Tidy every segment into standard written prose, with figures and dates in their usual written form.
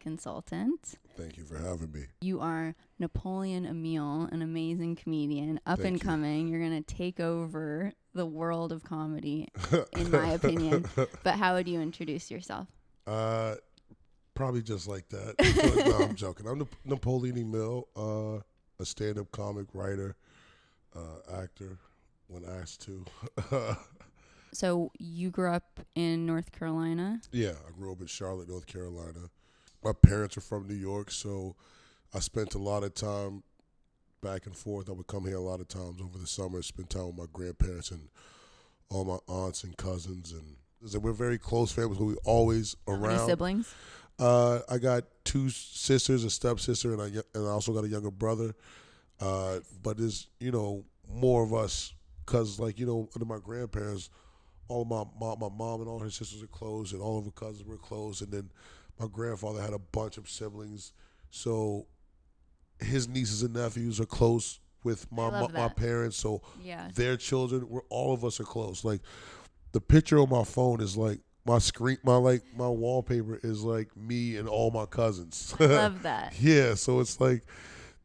consultant. Thank you for having me. You are Napoleon Emill, an amazing comedian, up Thank and you. coming. You're going to take over the world of comedy, in my opinion. But how would you introduce yourself? Probably just like that. No, I'm joking. I'm Napoleon Emill, a stand-up comic, writer, actor, when asked to. So you grew up in North Carolina? Yeah, I grew up in Charlotte, North Carolina. My parents are from New York, so I spent a lot of time back and forth. I would come here a lot of times over the summer, spend time with my grandparents and all my aunts and cousins, and we're very close families. We're always How around. many siblings? I got two sisters, a stepsister, and I also got a younger brother. But there's more of us because under my grandparents, all of my mom and all her sisters are close, and all of her cousins were close, and then my grandfather had a bunch of siblings, so his nieces and nephews are close with my parents. So Yeah. their children, all of us are close. Like the picture on my phone is like my screen, my wallpaper is like me and all my cousins. I love that. Yeah, so it's like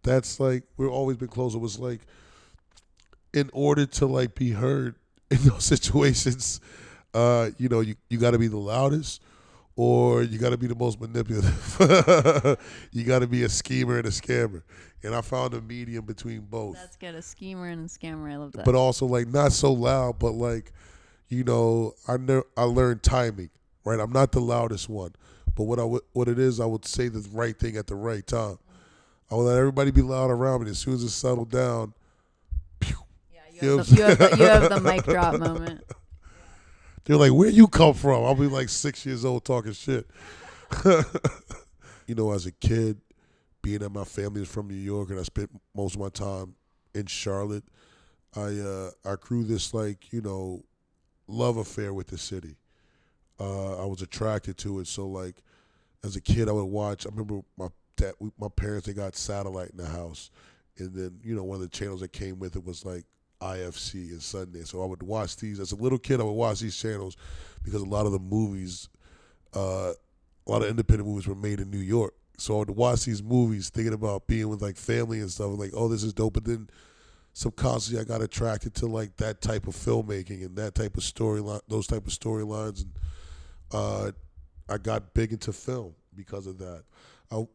that's like we've always been close. It was like in order to like be heard in those situations, you got to be the loudest, or you got to be the most manipulative. You got to be a schemer and a scammer, and I found a medium between both. That's good. A schemer and a scammer. I love that. But also like not so loud, but like I learned timing. Right, I'm not the loudest one, but what it is, I would say the right thing at the right time. I would let everybody be loud around me. As soon as it settled down, you have the mic drop moment. They're like, "Where you come from?" I'll be like 6 years old talking shit. As a kid, being that my family is from New York and I spent most of my time in Charlotte, I grew this love affair with the city. I was attracted to it. So like as a kid, I would watch. I remember my parents, they got satellite in the house, and then one of the channels that came with it was like IFC and Sunday. So I would watch these as a little kid. I would watch these channels because a lot of the movies, a lot of independent movies were made in New York. So I would watch these movies thinking about being with like family and stuff, and like, oh, this is dope. But then subconsciously, I got attracted to like that type of filmmaking and that type of storyline, those type of storylines, and I got big into film because of that. I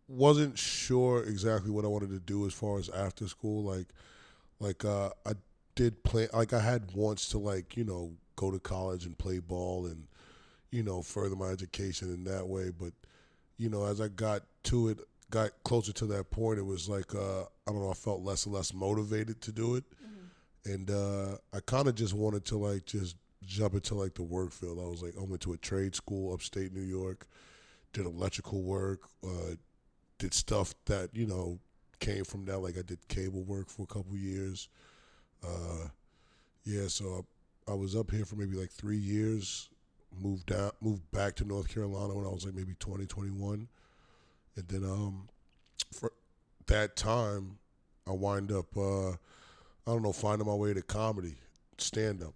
wasn't sure exactly what I wanted to do as far as after school. I did play. Like I had wants to go to college and play ball and further my education in that way. But as I got closer to that point, it was like I don't know. I felt less and less motivated to do it, and I kind of just wanted to just jump into the work field. I was like, I went to a trade school upstate New York, did electrical work, did stuff that came from that. Like I did cable work for a couple years. So I was up here for maybe 3 years. Moved back to North Carolina when I was maybe 20, 21. And then for that time, I wind up finding my way to comedy, stand up.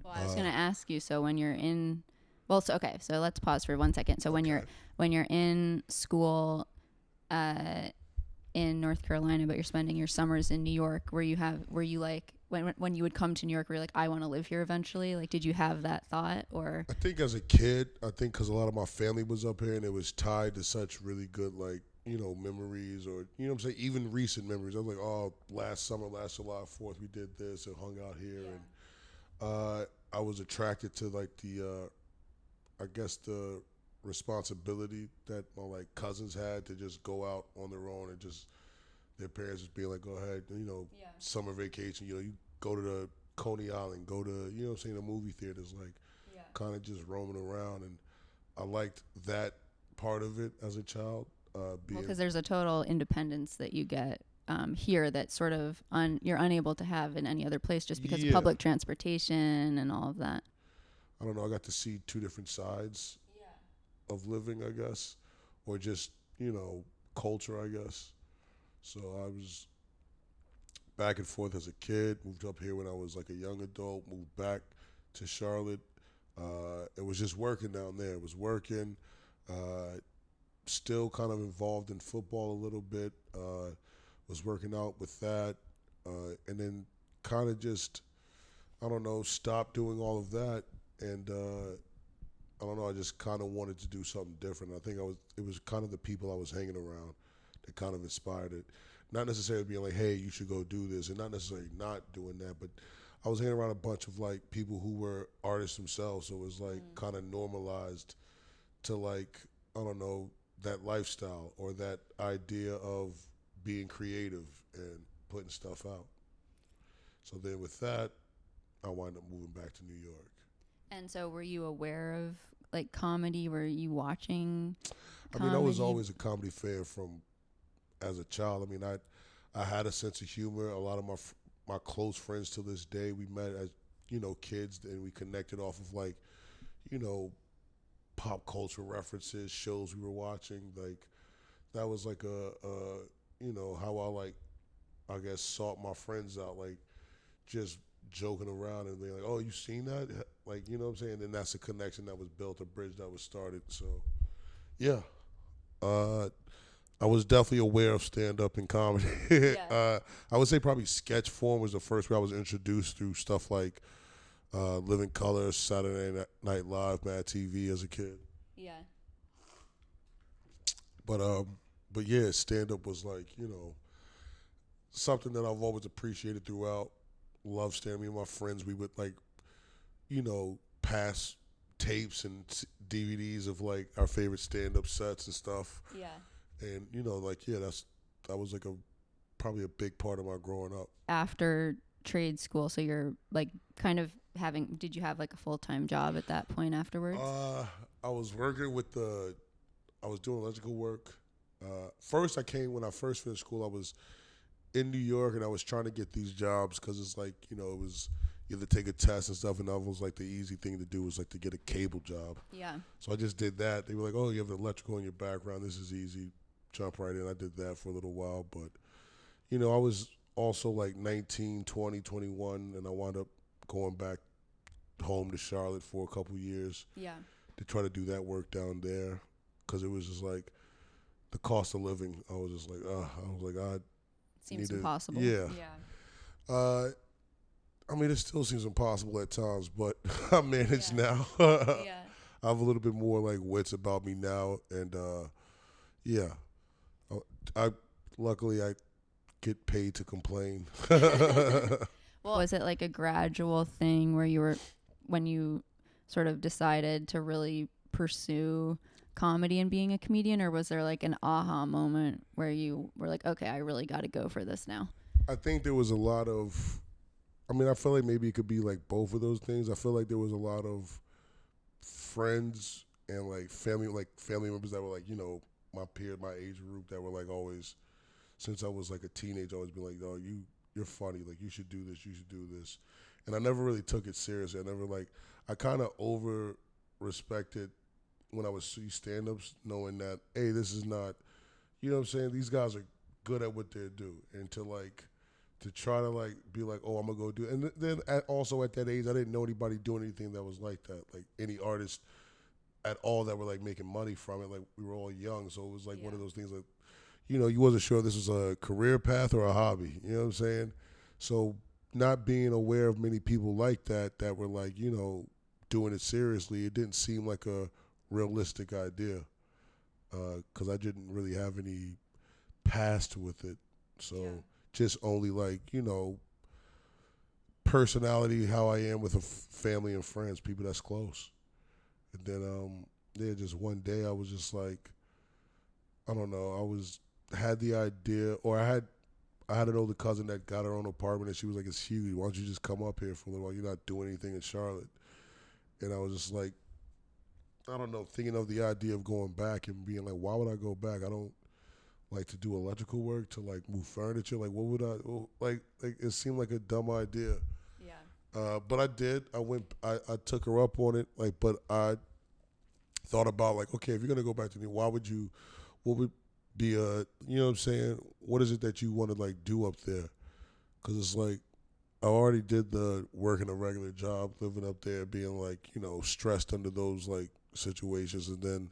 Well, I was going to ask you. So when you're in, so let's pause for 1 second. So when you're in school, in North Carolina, but you're spending your summers in New York, were you like when you would come to New York, were you like, I want to live here eventually? Like, did you have that thought? Or I think as a kid, because a lot of my family was up here and it was tied to such really good memories, or what I'm saying, even recent memories. I was like, oh, last summer, last July 4th, we did this and hung out here. And I was attracted to the responsibility that my cousins had to just go out on their own, and just their parents just being like, go ahead, summer vacation, you go to the Coney Island, go to the movie theaters, kind of just roaming around. And I liked that part of it as a child. Because there's a total independence that you get here that sort of you're unable to have in any other place, just because of public transportation and all of that. I don't know, I got to see two different sides of living, I guess, or just culture, I guess. So I was back and forth as a kid, moved up here when I was a young adult, moved back to Charlotte. It was just working down there. It was working. still kind of involved in football a little bit. Was working out with that, and then kind of just I don't know stopped doing all of that, and I don't know. I just kind of wanted to do something different. I think it was kind of the people I was hanging around that kind of inspired it. Not necessarily being like, hey, you should go do this, and not necessarily not doing that, but I was hanging around a bunch of like people who were artists themselves, so it was like kind of normalized to like I don't know that lifestyle or that idea of being creative and putting stuff out. So then with that, I wound up moving back to New York. And so were you aware of like comedy? Were you watching I mean, I was comedy? always a comedy fan from as a child. I mean, I had a sense of humor. A lot of my close friends to this day, we met as kids, and we connected off of like you know pop culture references, shows we were watching. Like that was like how I like I guess sought my friends out, like just joking around and being like, "Oh, you seen that?" Like what I'm saying. And that's a connection that was built, a bridge that was started. So yeah, uh, I was definitely aware of stand up and comedy. Yeah. I would say probably sketch form was the first way I was introduced through stuff like Living Color, Saturday Night Live, Mad TV as a kid. Yeah. But but yeah, stand up was like something that I've always appreciated throughout. Love stand up. Me and my friends, we would like pass tapes and DVDs of like our favorite stand up sets and stuff. Yeah. And like that was like a probably a big part of my growing up. After trade school, so you're like kind of did you have like a full-time job at that point afterwards? I was working with I was doing electrical work. First, when I first finished school, I was in New York and I was trying to get these jobs because it's like, it was you have to take a test and stuff, and that was like the easy thing to do was like to get a cable job. Yeah. So I just did that. They were like, oh, you have electrical in your background. This is easy. Jump right in. I did that for a little while, but, I was also like 19, 20, 21, and I wound up going back home to Charlotte for a couple years Yeah. to try to do that work down there because it was just like the cost of living. I was just like, I Seems need impossible. Yeah. Yeah. I mean, it still seems impossible at times, but I manage now. Yeah. I have a little bit more like wits about me now, and yeah, I luckily I get paid to complain. Well, was it like a gradual thing where when you sort of decided to really pursue comedy and being a comedian, or was there like an aha moment where you were like, okay, I really got to go for this now? I think there was a lot of, I mean, I feel like maybe it could be like both of those things. I feel like there was a lot of friends and like family members that were like, my peers, my age group that were like always, since I was like a teenager, always been like, oh, you're funny, like you should do this, you should do this. And I never really took it seriously. I kind of over respected when I would see stand-ups, knowing that, hey, this is not, you know what I'm saying? These guys are good at what they do. And to try to like be like, oh, I'm gonna go do it. And then also at that age, I didn't know anybody doing anything that was like that, like any artist at all that were like making money from it. Like we were all young, so it was like one of those things like, you wasn't sure this was a career path or a hobby. You know what I'm saying? So not being aware of many people like that were like, doing it seriously, it didn't seem like a realistic idea because I didn't really have any past with it. So just only like, personality, how I am with a family and friends, people that's close. And then just one day I was just like, I don't know, had the idea, or I had an older cousin that got her own apartment, and she was like, it's huge, why don't you just come up here for a little while, you're not doing anything in Charlotte. And I was just like, I don't know, thinking of the idea of going back and being like, why would I go back? I don't like to do electrical work, to like move furniture. Like, what would like it seemed like a dumb idea. Yeah. But I did. I took her up on it. Like, but I thought about like, okay, if you're gonna go back to me, what would be you know what I'm saying? What is it that you want to like do up there? Because it's like, I already did the working a regular job, living up there, being like, stressed under those like situations, and then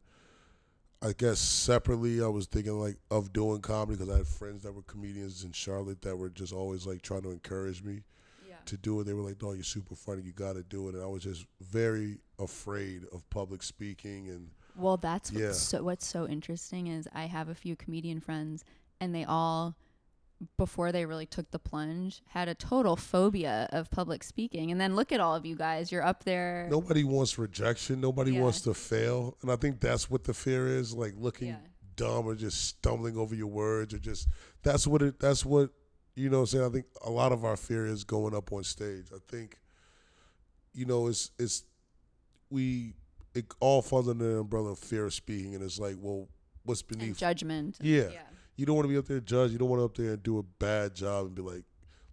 I guess separately, I was thinking like of doing comedy because I had friends that were comedians in Charlotte that were just always like trying to encourage me Yeah. to do it. They were like, "No, you're super funny. You got to do it." And I was just very afraid of public speaking. And Well, that's yeah, what's so interesting is I have a few comedian friends, and they all, before they really took the plunge, had a total phobia of public speaking. And then look at all of you guys. You're up there. nobody wants rejection. Nobody Yeah. wants to fail. And I think that's what the fear is, like looking Yeah. dumb or just stumbling over your words or just that's what you know what I'm saying. I think a lot of our fear is going up on stage. I think it's we it all falls under the umbrella of fear of speaking, and it's like, well, what's And beneath? judgment. Yeah, Yeah. you don't want to be up there judged. You don't want to up there and do a bad job and be like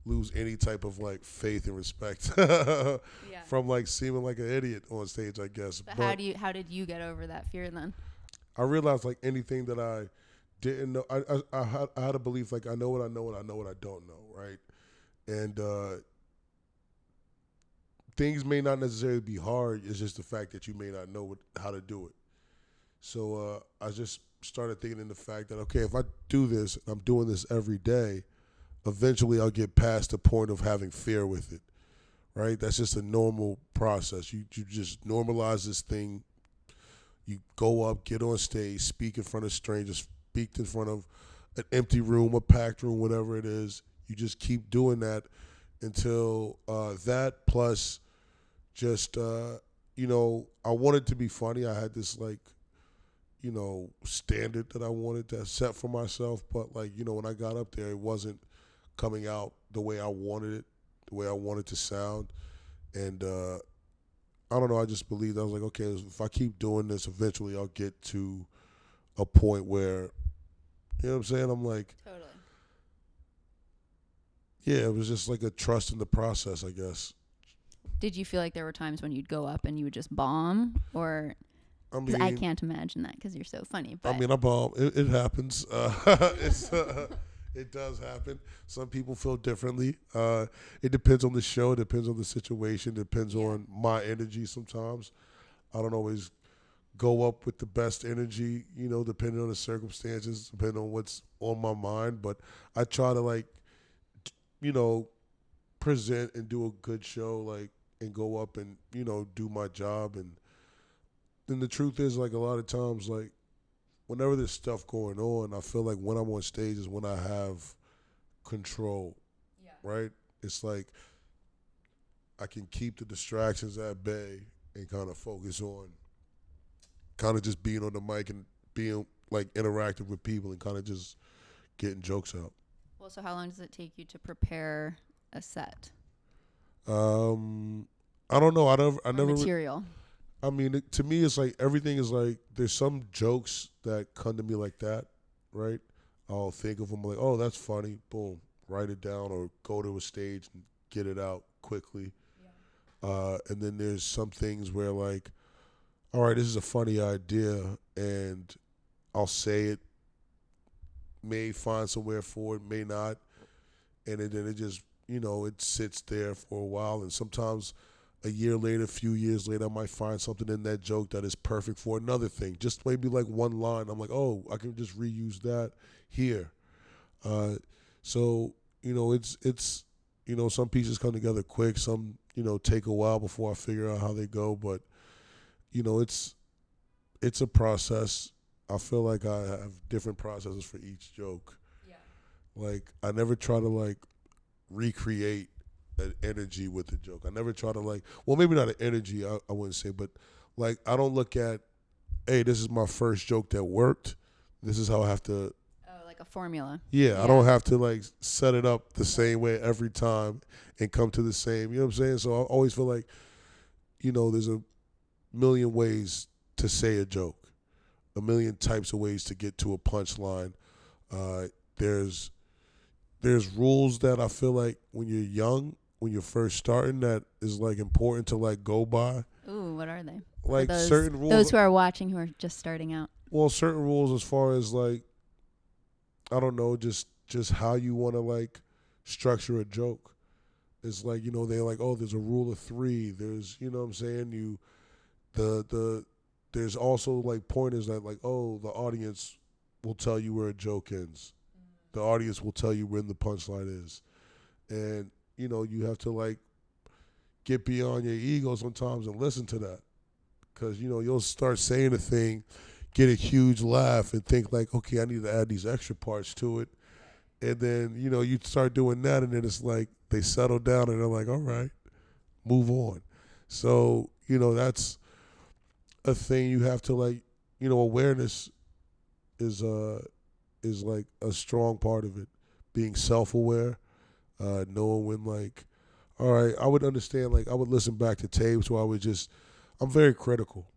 lose any type of like faith and respect Yeah. from like seeming like an idiot on stage, I guess. But But how did you get over that fear then? I realized like anything that I didn't know, I had a belief like I know what I know and I know what I don't know, right? And things may not necessarily be hard. It's just the fact that you may not know how to do it. So I just started thinking in the fact that, okay, if I do this, I'm doing this every day, eventually I'll get past the point of having fear with it, right? That's just a normal process. You just normalize this thing. You go up, get on stage, speak in front of strangers, speak in front of an empty room, a packed room, whatever it is. You just keep doing that until that plus just, I wanted to be funny. I had this like, standard that I wanted to set for myself. But like, when I got up there, it wasn't coming out the way I wanted it, the way I wanted to sound. And I don't know, I just believed, I was like, okay, if I keep doing this, eventually I'll get to a point where, you know what I'm saying? I'm like, Totally. yeah, it was just like a trust in the process, I guess. Did you feel like there were times when you'd go up and you would just bomb, or I because mean, I can't imagine that because you're so funny. But I bomb. It happens. It does happen. Some people feel differently. It depends on the show. It depends on the situation. It depends on my energy sometimes. I don't always go up with the best energy, depending on the circumstances, depending on what's on my mind. But I try to, like, you know, present and do a good show, like, and go up and, do my job. And then the truth is, like, a lot of times, like, whenever there's stuff going on, I feel like when I'm on stage is when I have control, right? It's like I can keep the distractions at bay and kind of focus on kind of just being on the mic and being like interactive with people and kind of just getting jokes out. well, so how long does it take you to prepare a set I don't know. I or never. material? I mean, to me, it's like everything is like there's some jokes that come to me like that, right? I'll think of them like, oh, that's funny. Boom, write it down or go to a stage and get it out quickly. And then there's some things where like, all right, this is a funny idea, and I'll say it. May find somewhere for it, may not, and then it just it sits there for a while, and sometimes a year later, a few years later, I might find something in that joke that is perfect for another thing. Just maybe like one line. I'm like, oh, I can just reuse that here. So it's some pieces come together quick. Some take a while before I figure out how they go. But it's a process. I feel like I have different processes for each joke. Like I never try to like recreate an energy with the joke. I never try to like, well, maybe not an energy, I wouldn't say, but like I don't look at, hey, this is my first joke that worked. This is how I have to. Oh, like a formula. Yeah, I don't have to like set it up the same way every time and come to the same. You know what I'm saying? So I always feel like, there's a million ways to say a joke, a million types of ways to get to a punchline. There's rules that I feel like when you're young, when you're first starting, that is like important to like go by. Ooh, what are they? Like certain rules. Those who are watching who are just starting out. Well, certain rules as far as like, I don't know, just how you want to like structure a joke. It's like, they're like, oh, there's a rule of three. There's, you know what I'm saying? The there's also like pointers that like, oh, the audience will tell you where a joke ends. The audience will tell you when the punchline is. And, you have to like get beyond your ego sometimes and listen to that. Because, you'll start saying a thing, get a huge laugh, and think like, okay, I need to add these extra parts to it. And then, you start doing that, and then it's like they settle down and they're like, all right, move on. So, that's a thing you have to like, awareness is like a strong part of it. Being self-aware, knowing when like, all right, I would understand, like I would listen back to tapes where I'm very critical.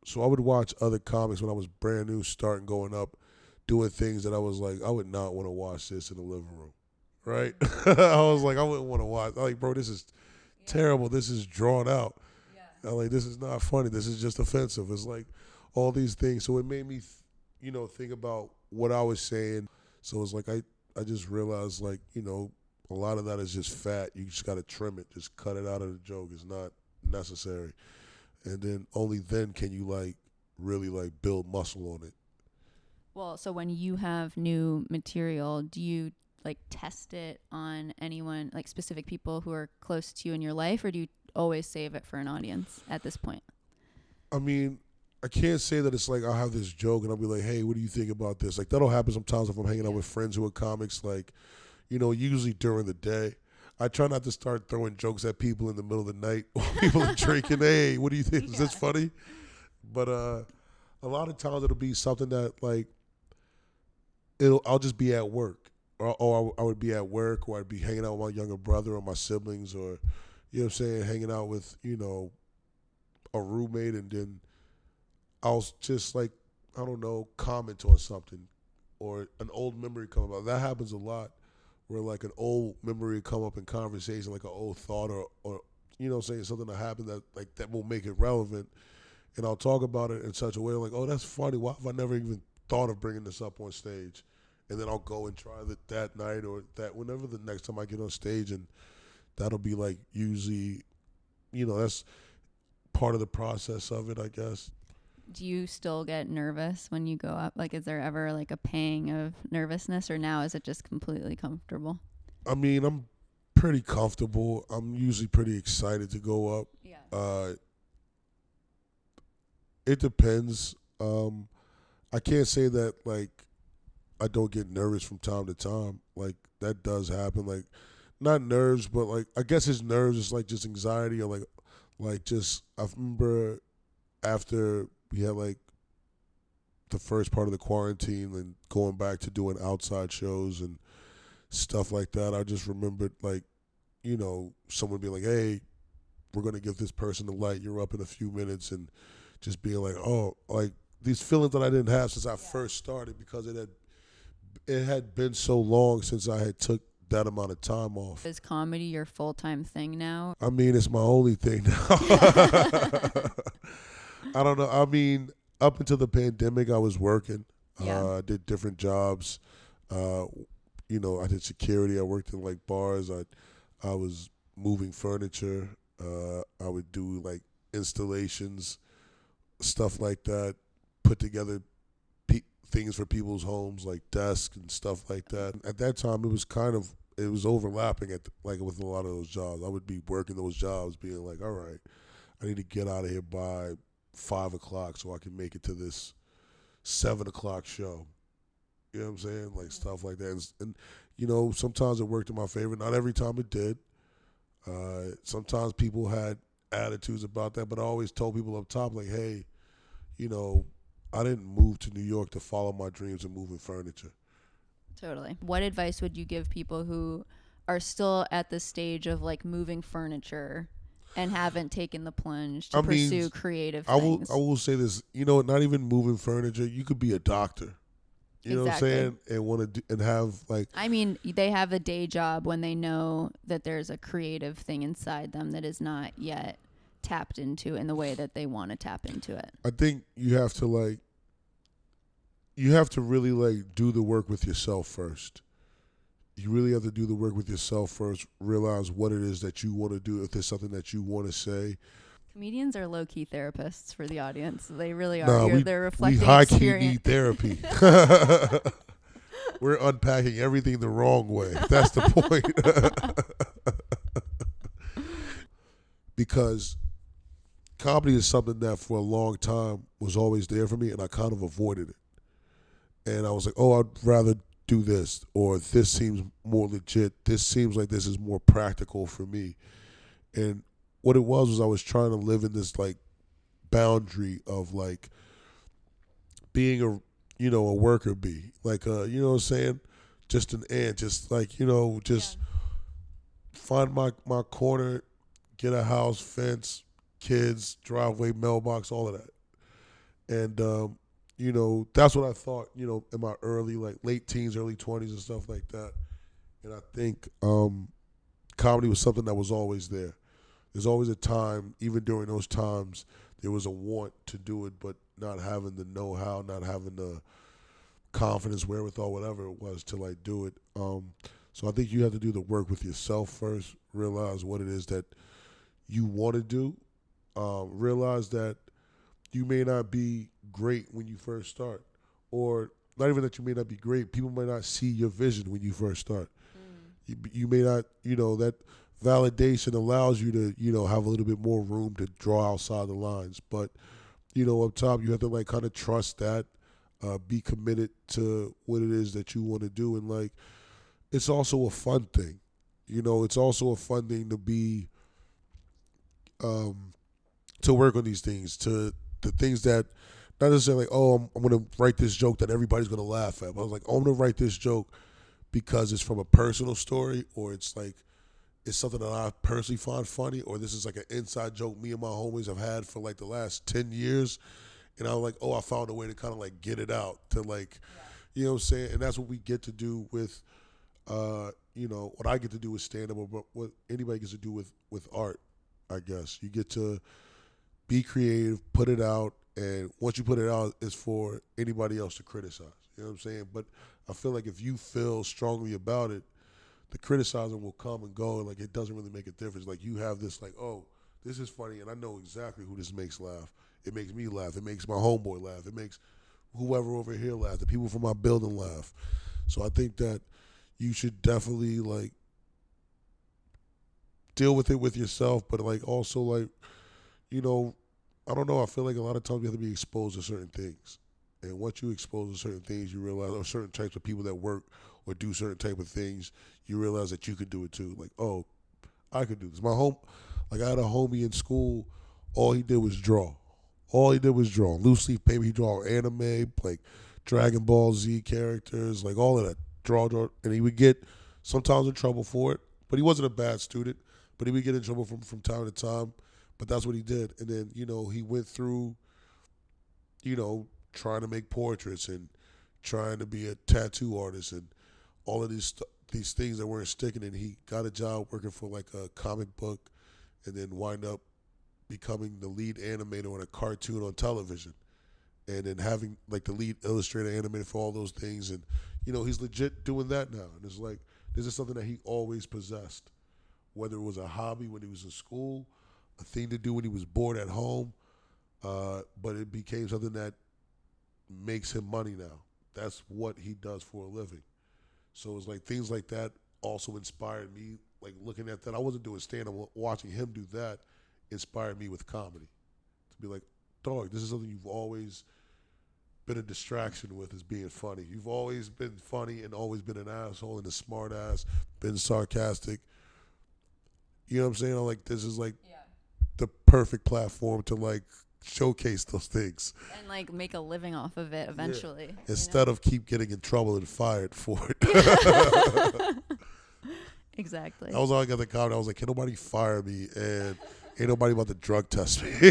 So I would watch other comics when I was brand new, starting going up, doing things that I was like, I would not want to watch this in the living room. Right? I was like, I wouldn't want to watch. Like, bro, this is terrible. This is drawn out. I'm like, this is not funny. This is just offensive. It's like all these things. So it made me, think about what I was saying. So it's like I just realized like, a lot of that is just fat. You just got to trim it. Just cut it out of the joke. It's not necessary. And then only then can you like really like build muscle on it. Well, so when you have new material, do you like test it on anyone, like specific people who are close to you in your life, or do you always save it for an audience at this point? I mean, I can't say that it's like I'll have this joke and I'll be like, hey, what do you think about this? Like that'll happen sometimes if I'm hanging out with friends who are comics, like, usually during the day. I try not to start throwing jokes at people in the middle of the night while people are drinking. Hey, what do you think? Is this funny? But a lot of times it'll be something that like I'll just be at work, or I would be at work, or I'd be hanging out with my younger brother or my siblings, or hanging out with a roommate, and then I'll just like I don't know comment on something, or an old memory come up. That happens a lot. Where like an old memory come up in conversation, like an old thought or saying something that happened that will make it relevant, and I'll talk about it in such a way like, oh, that's funny. Why have I never even thought of bringing this up on stage? And then I'll go and try that night or that whenever the next time I get on stage, and that'll be like usually, that's part of the process of it, I guess. Do you still get nervous when you go up? Like, is there ever like a pang of nervousness, or now is it just completely comfortable? I mean, I'm pretty comfortable. I'm usually pretty excited to go up. Yeah. It depends. I can't say that like I don't get nervous from time to time. Like that does happen. Like not nerves, but like I guess it's nerves. It's like just anxiety or like just I remember after we had like the first part of the quarantine and going back to doing outside shows and stuff like that. I just remembered like, someone being like, hey, we're going to give this person the light. You're up in a few minutes, and just being like, oh, like these feelings that I didn't have since I first started because it had been so long since I had took that amount of time off. Is comedy your full-time thing now? I mean, it's my only thing now. I don't know. I mean, up until the pandemic, I was working. I did different jobs. I did security. I worked in like bars. I was moving furniture. I would do like installations, stuff like that. Put together things for people's homes, like desks and stuff like that. At that time, it was overlapping with a lot of those jobs. I would be working those jobs, being like, all right, I need to get out of here by 5 o'clock so I can make it to this 7 o'clock show. You know what I'm saying? Like stuff like that. And sometimes it worked in my favor. Not every time it did. Sometimes people had attitudes about that, but I always told people up top, like, hey, I didn't move to New York to follow my dreams of moving furniture. Totally. What advice would you give people who are still at the stage of like moving furniture and haven't taken the plunge to pursue creative things? I will say this, not even moving furniture, you could be a doctor. You know what I'm saying? And want to and have like. I mean, they have a day job when they know that there's a creative thing inside them that is not yet tapped into in the way that they want to tap into it. I think you have to really like do the work with yourself first. You really have to do the work with yourself first. Realize what it is that you want to do. If there's something that you want to say, Comedians are low-key therapists for the audience. They really are. Nah, They're we reflecting high key experience. need therapy. We're unpacking everything the wrong way. That's the point. Because comedy is something that for a long time was always there for me, and I kind of avoided it. And I was like, oh, I'd rather do this, or this seems more legit. This seems like this is more practical for me. And what it was I was trying to live in this like boundary of like being a a worker bee, like you know what I'm saying, just an ant, just like just find my corner, get a house, fence, kids, driveway, mailbox, all of that. And that's what I thought, in my early like late teens, early 20s and stuff like that. And I think comedy was something that was always there. There's always a time, even during those times, there was a want to do it, but not having the know-how, not having the confidence, wherewithal, whatever it was to like do it. So I think you have to do the work with yourself first, realize what it is that you want to do, realize that you may not be great when you first start, or not even that you may not be great. People might not see your vision when you first start. You may not, that validation allows you to, have a little bit more room to draw outside the lines. But, up top, you have to like kind of trust that, be committed to what it is that you want to do. And like, it's also a fun thing. It's also a fun thing to be, to work on these things, to the things that, not necessarily like, oh, I'm going to write this joke that everybody's going to laugh at. But I was like, oh, I'm going to write this joke because it's from a personal story, or it's like, it's something that I personally find funny, or this is like an inside joke me and my homies have had for like the last 10 years. And I was like, oh, I found a way to kind of like get it out, to like, you know what I'm saying? And that's what we get to do with, what I get to do with stand-up, but what anybody gets to do with art, I guess. You get to be creative, put it out, and once you put it out, it's for anybody else to criticize. You know what I'm saying? But I feel like if you feel strongly about it, the criticizing will come and go, and like it doesn't really make a difference. Like you have this like, oh, this is funny, and I know exactly who this makes laugh. It makes me laugh. It makes my homeboy laugh. It makes whoever over here laugh. The people from my building laugh. So I think that you should definitely like deal with it with yourself, but like also like, I don't know. I feel like a lot of times you have to be exposed to certain things. And once you expose to certain things, you realize, or certain types of people that work or do certain type of things, you realize that you could do it too. Like, oh, I could do this. Like I had a homie in school, all he did was draw. All he did was draw. Loose leaf paper, he draw anime, like Dragon Ball Z characters, like all of that. Draw. And he would get sometimes in trouble for it, but he wasn't a bad student, but he would get in trouble from time to time. But that's what he did. And then, he went through, trying to make portraits and trying to be a tattoo artist and all of these things that weren't sticking. And he got a job working for like a comic book, and then wind up becoming the lead animator on a cartoon on television, and then having like the lead illustrator animator for all those things. And he's legit doing that now. And it's like, this is something that he always possessed, whether it was a hobby when he was in school, a thing to do when he was bored at home, but it became something that makes him money now. That's what he does for a living. So it's like things like that also inspired me. Like looking at that, I wasn't doing stand-up. Watching him do that inspired me with comedy. To be like, dog, this is something you've always been a distraction with, is being funny. You've always been funny and always been an asshole and a smart ass, been sarcastic. You know what I'm saying? I'm like, this is like the perfect platform to like showcase those things and like make a living off of it eventually. Yeah. Instead of keep getting in trouble and fired for it. Exactly. I was all I got the comment. I was like, can nobody fire me? And ain't nobody about to drug test me.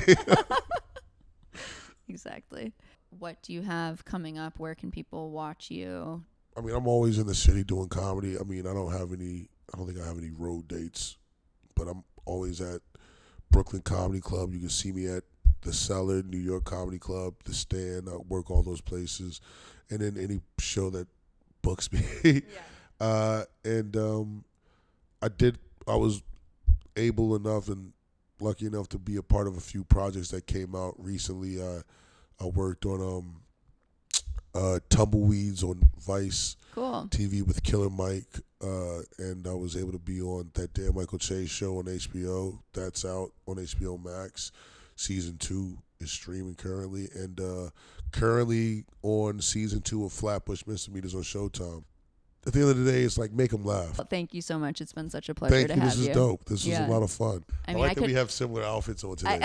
Exactly. What do you have coming up? Where can people watch you? I mean, I'm always in the city doing comedy. I mean, I don't think I have any road dates, but I'm always at Brooklyn Comedy Club. You can see me at the Cellar, New York Comedy Club, the Stand. I work all those places, and then any show that books me. I was able enough and lucky enough to be a part of a few projects that came out recently. I worked on Tumbleweeds on Vice Cool. TV with Killer Mike, and I was able to be on that Dan Michael Che show on HBO. That's out on HBO Max. Season 2 is streaming currently, and currently on season 2 of Flatbush Misdemeanors on Showtime. At the end of the day, it's like make them laugh. Well, thank you so much. It's been such a pleasure Thank to you. have This is dope. This is a lot of fun. I mean, like that we have similar outfits on today.